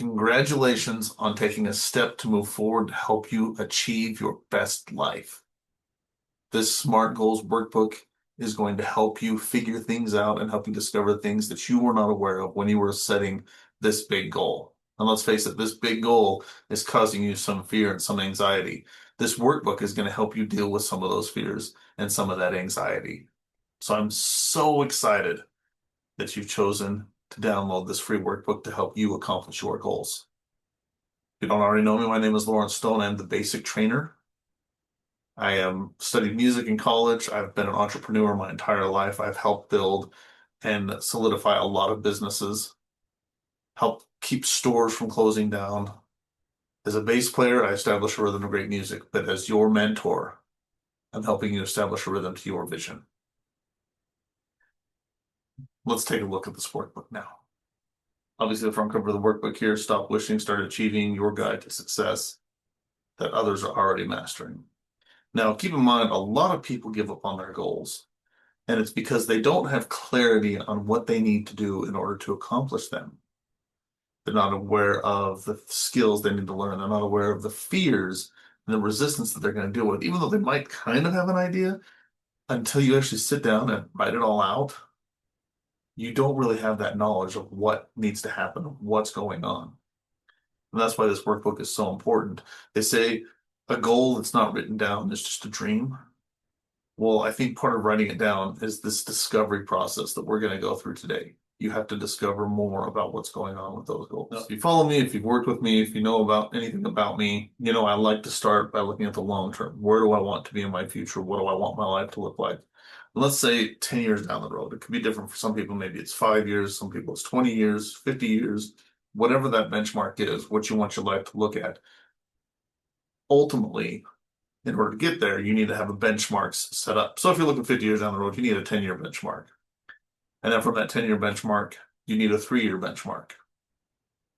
Congratulations on taking a step to move forward to help you achieve your best life. This SMART Goals workbook is going to help you figure things out and help you discover things that you were not aware of when you were setting this big goal. And let's face it, this big goal is causing you some fear and some anxiety. This workbook is going to help you deal with some of those fears and some of that anxiety. So I'm so excited that you've chosen to download this free workbook to help you accomplish your goals. If you don't already know me, my name is Lawrence Stone. I'm the basic trainer. I studied music in college. I've been an entrepreneur my entire life. I've helped build and solidify a lot of businesses, helped keep stores from closing down. As a bass player, I establish a rhythm of great music, but as your mentor, I'm helping you establish a rhythm to your vision. Let's take a look at this workbook now. Obviously, the front cover of the workbook here, Stop Wishing, Start Achieving, Your Guide to Success that others are already mastering. Now, keep in mind, a lot of people give up on their goals, and it's because they don't have clarity on what they need to do in order to accomplish them. They're not aware of the skills they need to learn. They're not aware of the fears and the resistance that they're going to deal with, even though they might kind of have an idea. Until you actually sit down and write it all out, you don't really have that knowledge of what needs to happen, what's going on. And that's why this workbook is so important. They say a goal that's not written down is just a dream. Well, I think part of writing it down is this discovery process that we're going to go through today. You have to discover more about what's going on with those goals. Now, if you follow me, if you've worked with me, if you know about anything about me, you know I like to start by looking at the long term. Where do I want to be in my future? What do I want my life to look like? Let's say 10 years down the road. It could be different for some people. Maybe it's 5 years, some people it's 20 years, 50 years, whatever that benchmark is, what you want your life to look at. Ultimately, in order to get there, you need to have a benchmarks set up. So if you're looking 50 years down the road, you need a 10-year benchmark. And then from that 10-year benchmark, you need a 3-year benchmark.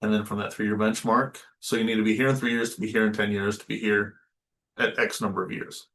And then from that 3-year benchmark, so you need to be here in 3 years, to be here in 10 years, to be here at X number of years.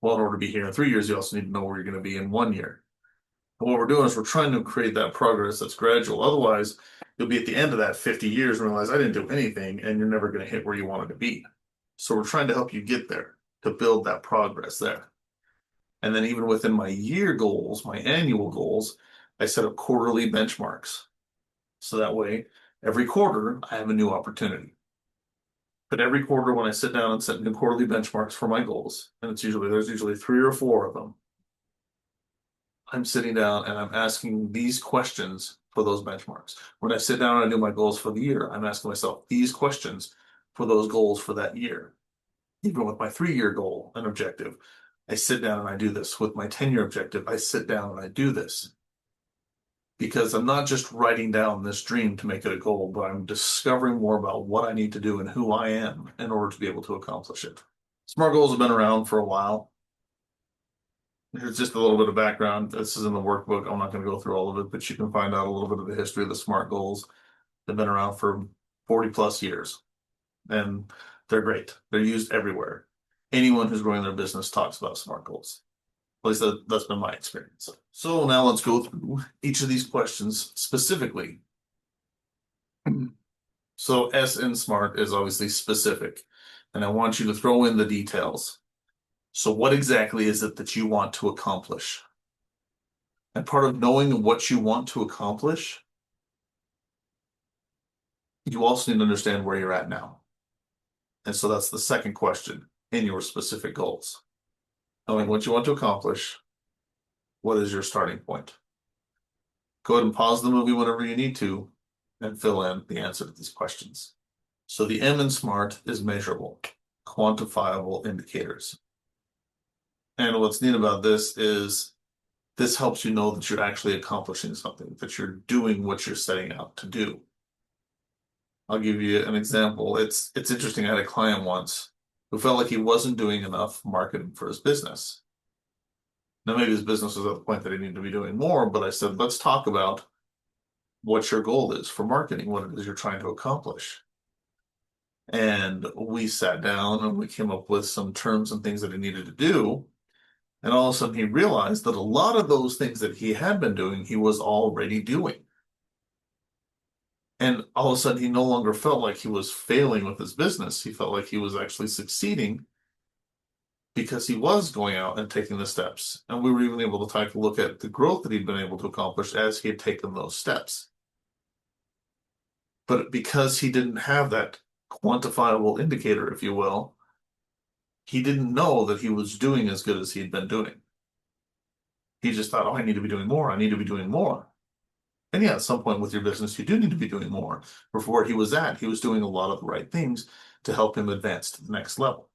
Well, in order to be here in 3 years, you also need to know where you're going to be in 1 year. And what we're doing is we're trying to create that progress that's gradual. Otherwise, you'll be at the end of that 50 years and realize I didn't do anything, and you're never going to hit where you wanted to be. So we're trying to help you get there, to build that progress there. And then even within my year goals, my annual goals, I set up quarterly benchmarks. So that way, every quarter, I have a new opportunity. But every quarter when I sit down and set new quarterly benchmarks for my goals, and there's usually 3 or 4 of them, I'm sitting down and I'm asking these questions for those benchmarks. When I sit down and I do my goals for the year, I'm asking myself these questions for those goals for that year. Even with my 3-year goal and objective, I sit down and I do this. With my 10-year objective, I sit down and I do this. Because I'm not just writing down this dream to make it a goal, but I'm discovering more about what I need to do and who I am in order to be able to accomplish it. SMART goals have been around for a while. Here's just a little bit of background. This is in the workbook. I'm not going to go through all of it, but you can find out a little bit of the history of the SMART goals. They've been around for 40 plus years, and they're great. They're used everywhere. Anyone who's growing their business talks about SMART goals. At least that's been my experience. So now let's go through each of these questions specifically. So S in SMART is obviously specific, and I want you to throw in the details. So what exactly is it that you want to accomplish? And part of knowing what you want to accomplish, you also need to understand where you're at now. And so that's the second question in your specific goals. Knowing what you want to accomplish, what is your starting point? Go ahead and pause the movie whenever you need to and fill in the answer to these questions. So the M in SMART is measurable, quantifiable indicators. And what's neat about this is this helps you know that you're actually accomplishing something, that you're doing what you're setting out to do. I'll give you an example. It's interesting. I had a client once who felt like he wasn't doing enough marketing for his business. Now, maybe his business was at the point that he needed to be doing more, but I said, let's talk about what your goal is for marketing, what it is you're trying to accomplish. And we sat down and we came up with some terms and things that he needed to do. And all of a sudden he realized that a lot of those things that he had been doing, he was already doing. And all of a sudden, he no longer felt like he was failing with his business. He felt like he was actually succeeding because he was going out and taking the steps. And we were even able to take a look at the growth that he'd been able to accomplish as he had taken those steps. But because he didn't have that quantifiable indicator, if you will, he didn't know that he was doing as good as he'd been doing. He just thought, oh, I need to be doing more. I need to be doing more. And yeah, at some point with your business, you do need to be doing more. But for where he was at, he was doing a lot of the right things to help him advance to the next level.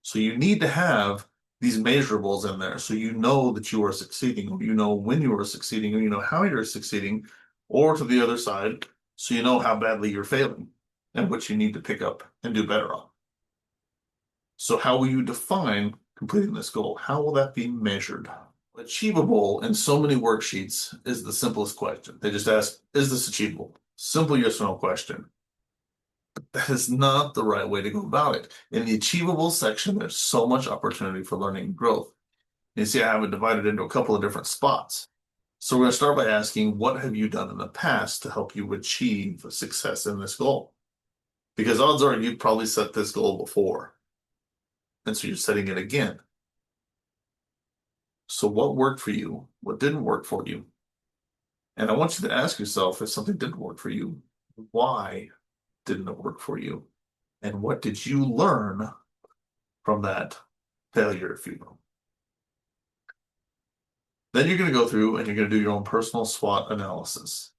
So you need to have these measurables in there so you know that you are succeeding, or you know when you are succeeding, or you know how you're succeeding, or to the other side, so you know how badly you're failing and what you need to pick up and do better on. So how will you define completing this goal? How will that be measured? Achievable in so many worksheets is the simplest question. They just ask, is this achievable? Simple yes or no question. That is not the right way to go about it. In the achievable section, there's so much opportunity for learning and growth. You see, I have it divided into a couple of different spots. So we're going to start by asking, what have you done in the past to help you achieve success in this goal? Because odds are you've probably set this goal before. And so you're setting it again. So what worked for you? What didn't work for you? And I want you to ask yourself, if something didn't work for you, why didn't it work for you? And what did you learn from that failure, if you will? Then you're going to go through and you're going to do your own personal SWOT analysis.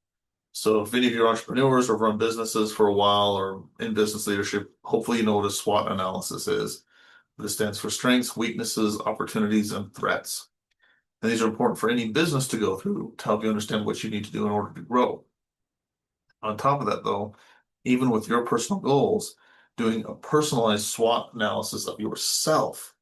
So if any of you are entrepreneurs or run businesses for a while or in business leadership, hopefully you know what a SWOT analysis is. This stands for strengths, weaknesses, opportunities, and threats. And these are important for any business to go through to help you understand what you need to do in order to grow. On top of that, though, even with your personal goals, doing a personalized SWOT analysis of yourself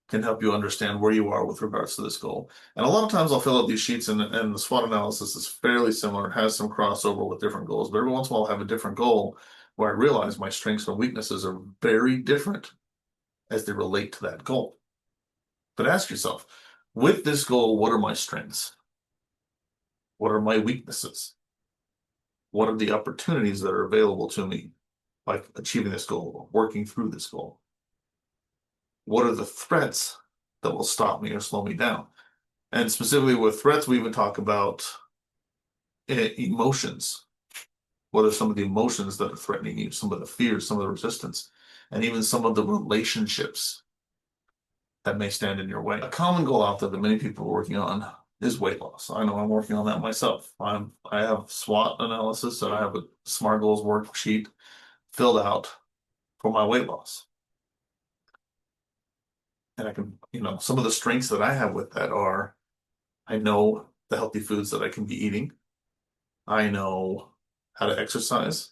can help you understand where you are with regards to this goal. And a lot of times I'll fill out these sheets and the SWOT analysis is fairly similar, has some crossover with different goals, but every once in a while I'll have a different goal where I realize my strengths and weaknesses are very different as they relate to that goal. But ask yourself, with this goal, what are my strengths? What are my weaknesses? What are the opportunities that are available to me by achieving this goal, working through this goal? What are the threats that will stop me or slow me down? And specifically with threats, we even talk about emotions. What are some of the emotions that are threatening you? Some of the fears, some of the resistance, and even some of the relationships that may stand in your way. A common goal out there that many people are working on is weight loss. I know I'm working on that myself. I have SWOT analysis and I have a SMART goals worksheet filled out for my weight loss. And I can, some of the strengths that I have with that are I know the healthy foods that I can be eating. I know how to exercise.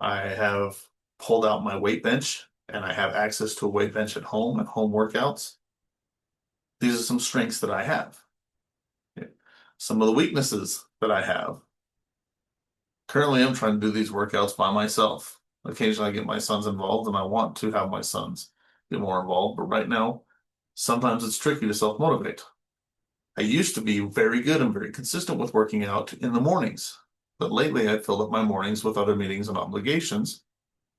I have pulled out my weight bench and I have access to a weight bench at home and home workouts. These are some strengths that I have. Some of the weaknesses that I have. Currently, I'm trying to do these workouts by myself. Occasionally, I get my sons involved and I want to have my sons get more involved. But right now, sometimes it's tricky to self-motivate. I used to be very good and very consistent with working out in the mornings. But lately, I've filled up my mornings with other meetings and obligations.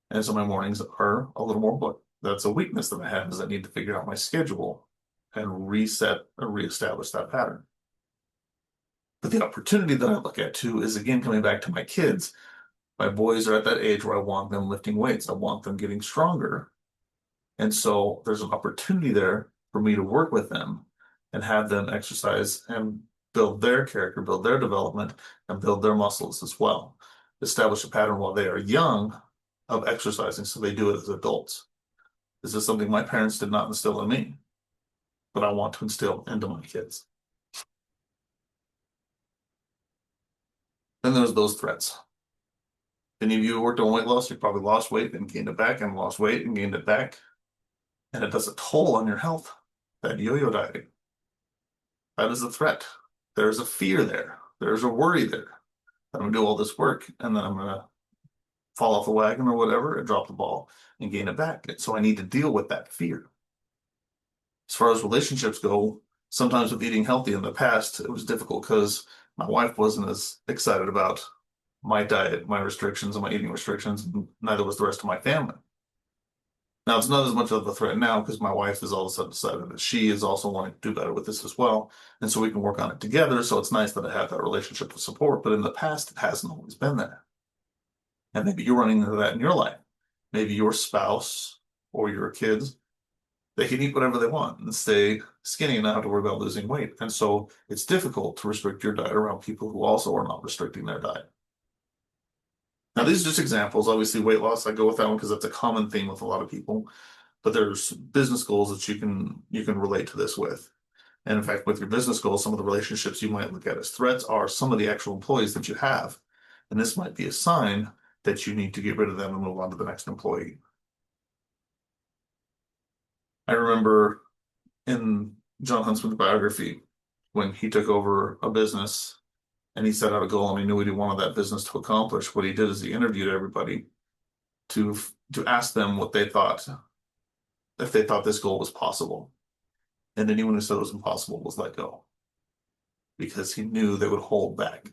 And so my mornings are a little more booked. That's a weakness that I have is I need to figure out my schedule and reset and reestablish that pattern. But the opportunity that I look at too is again coming back to my kids. My boys are at that age where I want them lifting weights. I want them getting stronger. And so there's an opportunity there for me to work with them and have them exercise and build their character, build their development, and build their muscles as well. Establish a pattern while they are young of exercising so they do it as adults. This is something my parents did not instill in me, but I want to instill into my kids. Then there's those threats. Any of you who worked on weight loss, you probably lost weight and gained it back and lost weight and gained it back. And it does a toll on your health, that yo-yo dieting. That is a threat. There's a fear there. There's a worry there. I'm going to do all this work and then I'm going to fall off the wagon or whatever and drop the ball and gain it back. So I need to deal with that fear. As far as relationships go, sometimes with eating healthy in the past, it was difficult because My wife wasn't as excited about my diet, my restrictions, and my eating restrictions, and neither was the rest of my family. Now, it's not as much of a threat now because my wife has all of a sudden decided that she is also wanting to do better with this as well. And so we can work on it together. So it's nice that I have that relationship of support. But in the past, it hasn't always been there. And maybe you're running into that in your life. Maybe your spouse or your kids, they can eat whatever they want and stay skinny and not have to worry about losing weight. And so it's difficult to restrict your diet around people who also are not restricting their diet. Now, these are just examples. Obviously, weight loss, I go with that one because that's a common theme with a lot of people. But there's business goals that you can relate to this with. And in fact, with your business goals, some of the relationships you might look at as threats are some of the actual employees that you have. And this might be a sign that you need to get rid of them and move on to the next employee. I remember in John Huntsman's biography, when he took over a business and he set out a goal and he knew what he wanted that business to accomplish, what he did is he interviewed everybody to ask them what they thought, if they thought this goal was possible. And anyone who said it was impossible was let go because he knew they would hold back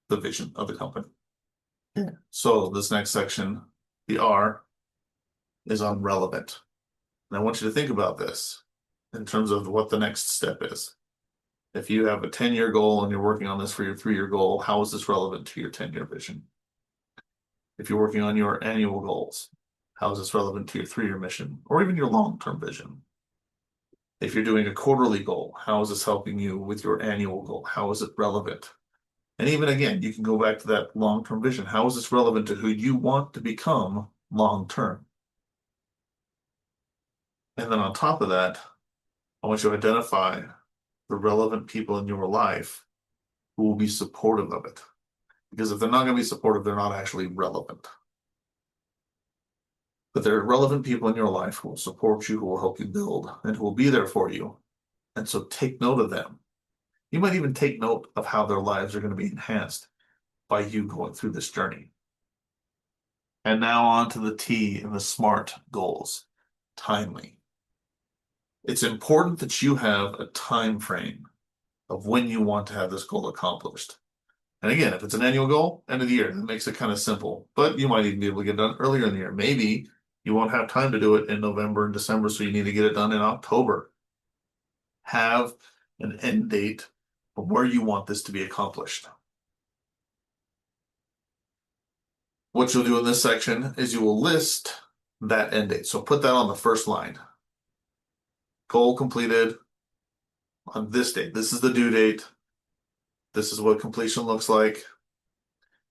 the vision of the company. Yeah. So this next section, the R, is on relevant. And I want you to think about this in terms of what the next step is. If you have a 10-year goal and you're working on this for your 3-year goal, how is this relevant to your 10-year vision? If you're working on your annual goals, how is this relevant to your 3-year mission or even your long-term vision? If you're doing a quarterly goal, how is this helping you with your annual goal? How is it relevant? And even again, you can go back to that long-term vision. How is this relevant to who you want to become long-term? And then on top of that, I want you to identify the relevant people in your life who will be supportive of it. Because if they're not going to be supportive, they're not actually relevant. But there are relevant people in your life who will support you, who will help you build, and who will be there for you. And so take note of them. You might even take note of how their lives are going to be enhanced by you going through this journey. And now on to the T in the SMART goals. Timely. It's important that you have a time frame of when you want to have this goal accomplished. And again, if it's an annual goal, end of the year, that makes it kind of simple. But you might even be able to get it done earlier in the year. Maybe you won't have time to do it in November and December, so you need to get it done in October. Have an end date of where you want this to be accomplished. What you'll do in this section is you will list that end date. So put that on the first line. Goal completed on this date. This is the due date. This is what completion looks like.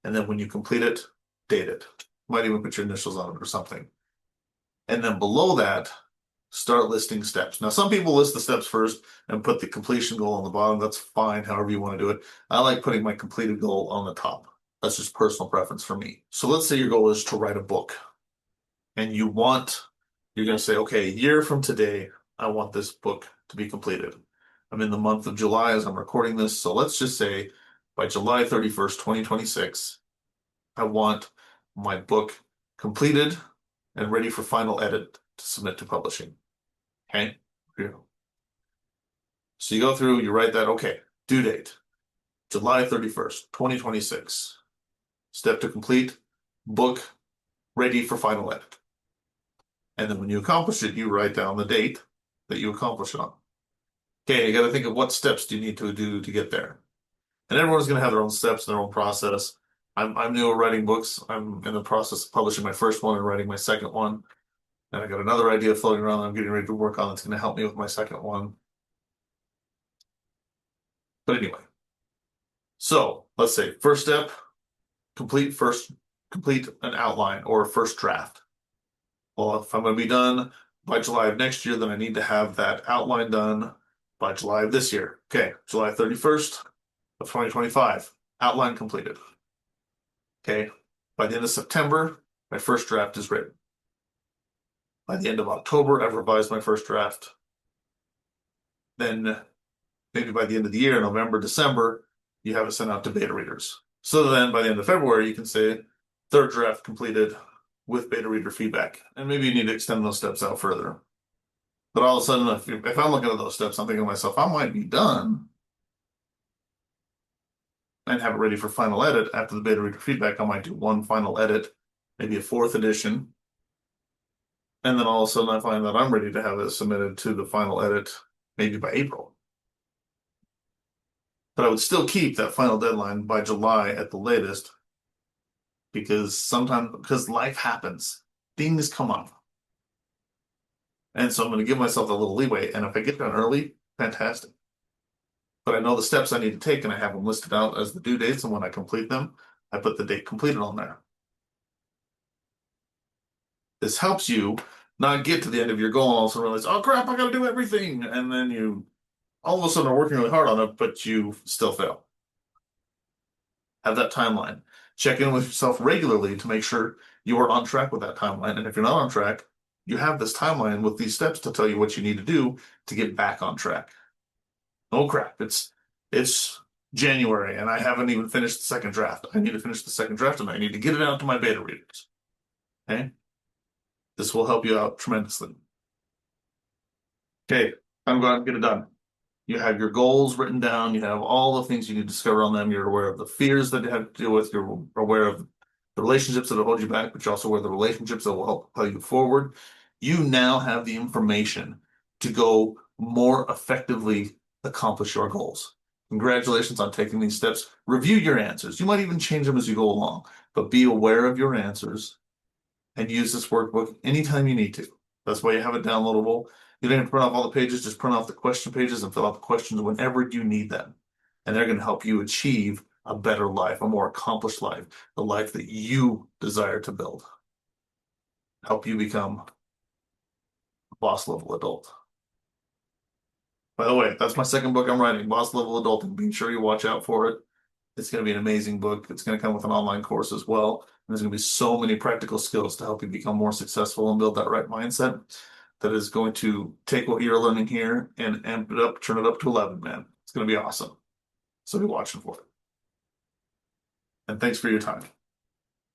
And then when you complete it, date it. Might even put your initials on it or something. And then below that, start listing steps. Now, some people list the steps first and put the completion goal on the bottom. That's fine, however you want to do it. I like putting my completed goal on the top. That's just personal preference for me. So let's say your goal is to write a book. And you're going to say, okay, a year from today, I want this book to be completed. I'm in the month of July as I'm recording this. So let's just say by July 31st, 2026, I want my book completed and ready for final edit to submit to publishing. Okay? So you go through, you write that, okay, due date, July 31st, 2026. Step to complete, book ready for final edit. And then when you accomplish it, you write down the date that you accomplish it on. Okay, you got to think of what steps do you need to do to get there. And everyone's going to have their own steps and their own process. I'm new at writing books. I'm in the process of publishing my first one and writing my second one. And I got another idea floating around that I'm getting ready to work on that's going to help me with my second one. But anyway, so let's say first step, complete an outline or a first draft. Well, if I'm going to be done by July of next year, then I need to have that outline done by July of this year. Okay, July 31st of 2025, outline completed. Okay, by the end of September, my first draft is written. By the end of October, I've revised my first draft. Then maybe by the end of the year, November, December, you have it sent out to beta readers. So then by the end of February, you can say third draft completed with beta reader feedback. And maybe you need to extend those steps out further. But all of a sudden, if I'm looking at those steps, I'm thinking to myself, I might be done and have it ready for final edit. After the beta reader feedback, I might do one final edit, maybe a fourth edition. And then all of a sudden I find that I'm ready to have it submitted to the final edit maybe by April. But I would still keep that final deadline by July at the latest because life happens, things come up. And so I'm going to give myself a little leeway. And if I get done early, fantastic. But I know the steps I need to take and I have them listed out as the due dates. And when I complete them, I put the date completed on there. This helps you not get to the end of your goal and also realize, oh crap, I got to do everything. And then you all of a sudden are working really hard on it, but you still fail. Have that timeline. Check in with yourself regularly to make sure you are on track with that timeline. And if you're not on track, you have this timeline with these steps to tell you what you need to do to get back on track. Oh crap, it's January and I haven't even finished the second draft. I need to finish the second draft and I need to get it out to my beta readers. Okay? This will help you out tremendously. Okay, I'm going to get it done. You have your goals written down. You have all the things you need to discover on them. You're aware of the fears that you have to deal with. You're aware of the relationships that will hold you back, but you're also aware of the relationships that will help propel you forward. You now have the information to go more effectively accomplish your goals. Congratulations on taking these steps. Review your answers. You might even change them as you go along, but be aware of your answers and use this workbook anytime you need to. That's why you have it downloadable. You don't have to print off all the pages, just print off the question pages and fill out the questions whenever you need them. And they're going to help you achieve a better life, a more accomplished life, the life that you desire to build. Help you become a boss level adult. By the way, that's my second book I'm writing, Boss Level Adulting. Be sure you watch out for it. It's going to be an amazing book. It's going to come with an online course as well. And there's going to be so many practical skills to help you become more successful and build that right mindset that is going to take what you're learning here and amp it up, turn it up to 11, man. It's going to be awesome. So be watching for it. And thanks for your time.